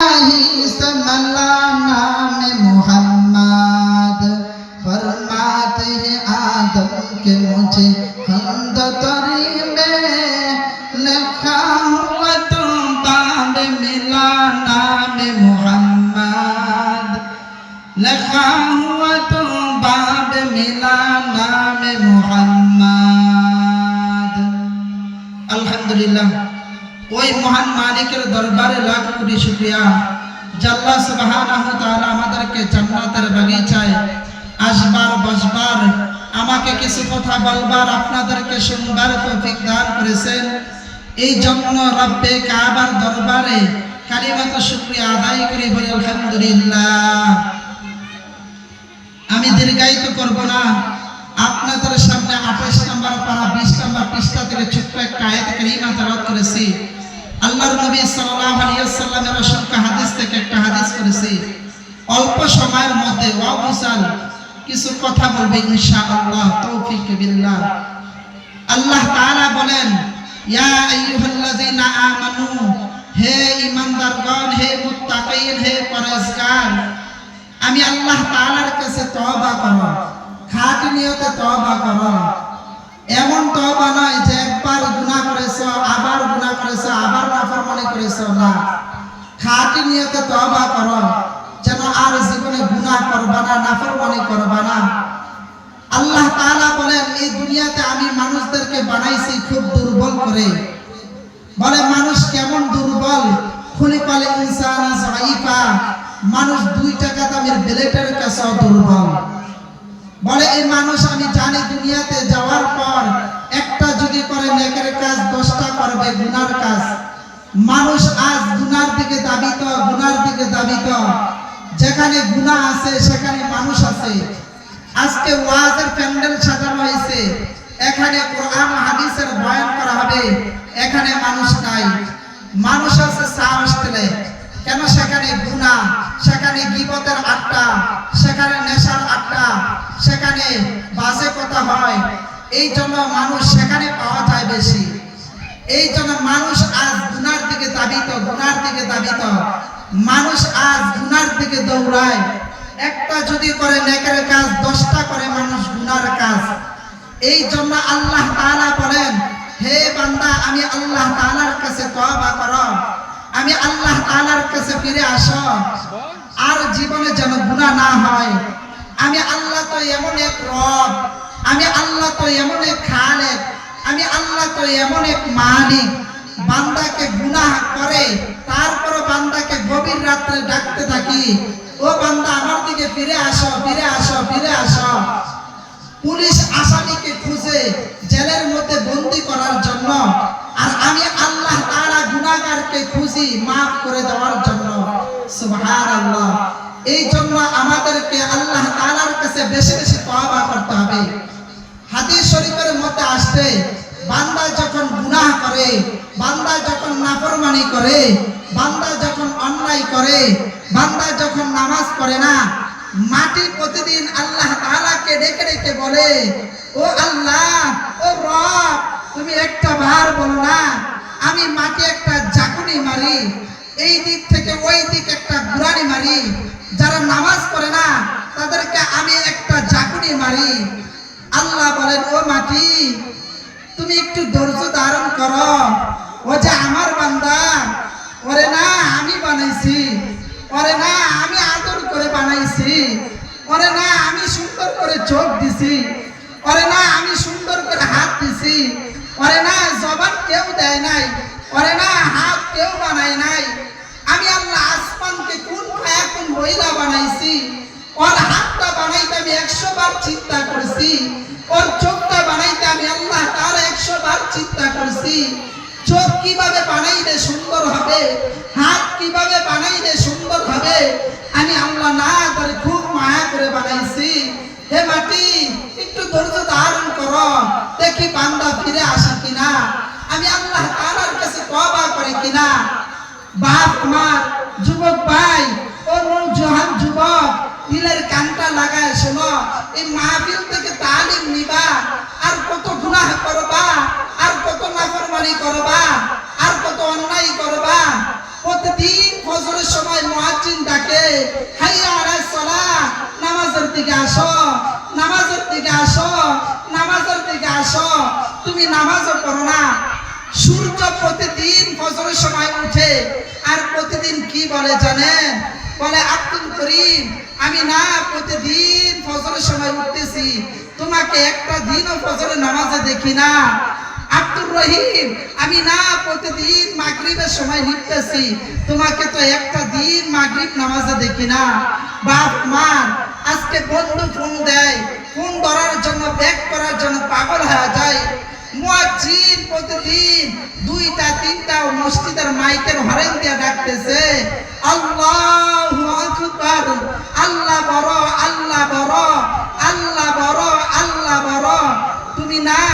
नाम मोहम्मद फरमाते हैं आदम के मुझे हमद तरी में लिखा हुआ तो बाब मिला नाम मोहम्मद लिखा हुआ तो बाब मिला नाम मोहम्मद। अल्हम्दुलिल्लाह ওই মহান মালিকের দরবারে লাখ কোটি শুকরিয়া যে আল্লাহ সুবহানাহু ওয়া তাআলা আমাদেরকে জান্নাতের বাগিচায় আসবার বসবার আমাকে কিছু কথা বলবার আপনাদেরকে শুনবার তৌফিক দান করেছেন। এই জন্য রব্বে কাবার দরবারে কালিমাত শুকরিয়া আদায় করি বলি আলহামদুলিল্লাহ। আমি দীর্ঘায়িত করব না, আপনাদের সামনে 28 নম্বর পারা 20 নম্বর পৃষ্ঠা থেকে ছোট্ট একটা আয়াত কারিমা তেলাওয়াত করেছি। আল্লাহর নবী সাল্লাল্লাহু আলাইহি ওয়াসাল্লামের অসংখ্য হাদিস থেকে একটা হাদিস করেছি। অল্প সময়ের মধ্যে ওয়াবুসাল কিছু কথা বলবে ইনশাআল্লাহ তৌফিক বিল্লাহ। আল্লাহ তাআলা বলেন, ইয়া আইয়ুহাল্লাযিনা আমানু, হে ঈমানদারগণ, হে মুত্তাকিন, হে পরহেজগার, আমি আল্লাহ তাআলার কাছে তওবা করো, খাঁটি নিয়তে তওবা করো। এমন তওবা নয় যে একবার গুনাহ করেছো আবার গুনাহ করেছো আবার নাফরমানি করেছো, না, খাঁটি নিয়তে তওবা করো যেন আর জীবনে গুনাহ করবা না, নাফরমানি করবা না। আল্লাহ তাআলা বলেন, এই দুনিয়াতে আমি মানুষদেরকে বানাইছি খুব দুর্বল করে। বলে মানুষ কেমন দুর্বল? খুলিকাল ইনসানা যায়িফা, মানুষ 2 টাকা দামের ব্লেডের কাছেও দুর্বল। বলে এই মানুষ আমি জানি দুনিয়াতে যাওয়ার পর একটা যদি করে নেকের কাজ 10টা করবে গুনার কাজ। মানুষ আজ গুনার দিকে দাবিত, গুনার দিকে দাবিত। যেখানে গুনাহ আছে সেখানে মানুষ আছে। আজকে ওয়াজের প্যান্ডেল সাজানো হয়েছে, এখানে কোরআন হাদিসের বয়ান করা হবে, এখানে মানুষ নাই। মানুষ আছে চা হোস্টেলে, কেন? সেখানে গুনাহ, সেখানে গীবতের আড্ডা, সেখানে নেশার আড্ডা, সেখানে বাজে কথা হয়। এই জন্য মানুষ সেখানে পাওয়া যায় বেশি। এই জন্য মানুষ আজ গুনার দিকে দাবিত, গুনার দিকে দাবিত। মানুষ আজ গুনার দিকে দৌড়ায়। একটা যদি করে নেকের কাজ 10টা করে মানুষ গুনার কাজ। এই জন্য আল্লাহ তাআলা বলেন, হে বান্দা, আমি আল্লাহ তাআলার কাছে তওবা করো, আমি আল্লাহ তাআলার কাছে ফিরে আসো, আর জীবনে যেন গুনাহ না হয়। আমি আল্লাহ তো এমন এক রব, আমি আল্লাহ তো এমন এক খালেক, আমি আল্লাহ তো এমন এক মালিক। বান্দাকে গুনাহ করে তারপর বান্দাকে গভীর রাত্রে ডাকতে থাকি, ও বান্দা আমার দিকে ফিরে আসো, ফিরে আসো, ফিরে আসো। পুলিশ আসামিকে খুঁজে জেলের মধ্যে বন্দী করার জন্য, আর আমি আল্লাহ তাআলা গুনাহগারকে খুঁজি মাফ করে দেওয়ার জন্য। সুবহানাল্লাহ। এই জন্য আমাদেরকে আল্লাহ তাআলার কাছে বেশি বেশি তওবা করতে হবে। হাদিস শরীফের মধ্যে আসছে, বান্দা যখন গুনাহ করে, বান্দা যখন নাফরমানি করে, বান্দা যখন অন্যায় করে, বান্দা যখন নামাজ পড়ে না, মাটি প্রতিদিন আল্লাহ তাআলাকে ডেকে ডেকে বলে, ও আল্লাহ, ও রব, তুমি একটা বার বলো না, আমি মাটি একটা ঝাঁকুনি মারি, এই দিক থেকে ওই দিক একটা ঘুরানি মারি, যারা নামাজ পড়ে না তাদেরকে আমি একটা ঝাঁকুনি মারি। আল্লাহ বলেন, ও মাটি, তুমি একটু ধৈর্য ধারণ করো, ও যে আমার বান্দা, ওরে না আমি বানাইছি, ওরে না আমি আদর করে বানাইছি, ওরে না আমি সুন্দর করে চোখ দিছি, ওরে না আমি সুন্দর করে হাত দিছি, ওরে না জবান কেউ দেয় নাই, ওরে না হাত কেউ বানায় নাই। আমি আল্লাহ আসমানকে কোন ফায়াকুন বইলা বানাইছি, ওর হাতটা বানাইতে আমি 100 বার চিন্তা করছি, ওর চোখটা বানাইতে আমি আল্লাহ তাআলা 100 বার চিন্তা করছি। চোখ কিভাবে বানাইলে সুন্দর হবে, হাত কিভাবে বানাইলে সুন্দর হবে, আমি আল্লাহ না করে খুব মায়া করে বানাইছি। হে মাটি, একটু ধৈর্য ধারণ করো, দেখি বান্দা ফিরে আসে কিনা, আমি আল্লাহ তাআলার কাছে তওবা করে কিনা। বাপ আমার, যুবক ভাই, ও নওজোয়ান যুবক, দিলের কানটা লাগায় শোনো, এই মাহফিল থেকে তালিম নিবা। আর কত গুনাহ করবা, আর কত নাফরমানি করবা, আর কত অন্যায় করবা। প্রতিদিন ফজরের সময় ডাকে, হাইয়া আলাস সালাহ, নামাজের দিকে আসো, নামাজের দিকে আসো, নামাজের দিকে আসো। তুমি নামাজও পড়ো না। সূর্য প্রতিদিন ফজরের সময় উঠে আর প্রতিদিন কি বলে জানেন? বলে আব্দুল করিম, আমি না প্রতিদিন ফজরের সময় উঠতেছি, তোমাকে একটা দিনও ফজরের নামাজে দেখি না। আব্দুর রহিম, আমি না প্রতিদিন মাগরিবের সময় লিখতেছি, তোমাকে তো একটা দিন মাগরিব নামাজে দেখি না। বাপ মা, আজকে বন্ধু ফোন দেয়, ফোন ধরার জন্য ব্যাক করার জন্য পাগল হয়ে যায়। মুয়াজ্জিন প্রতিদিন 2টা 3টা মসজিদের মাইকের হরেন দিয়ে ডাকতেছে, আল্লাহু আকবার, আল্লাহ বড়, আল্লাহ বড়, আল্লাহ বড়, আল্লাহ বড়। তুমি না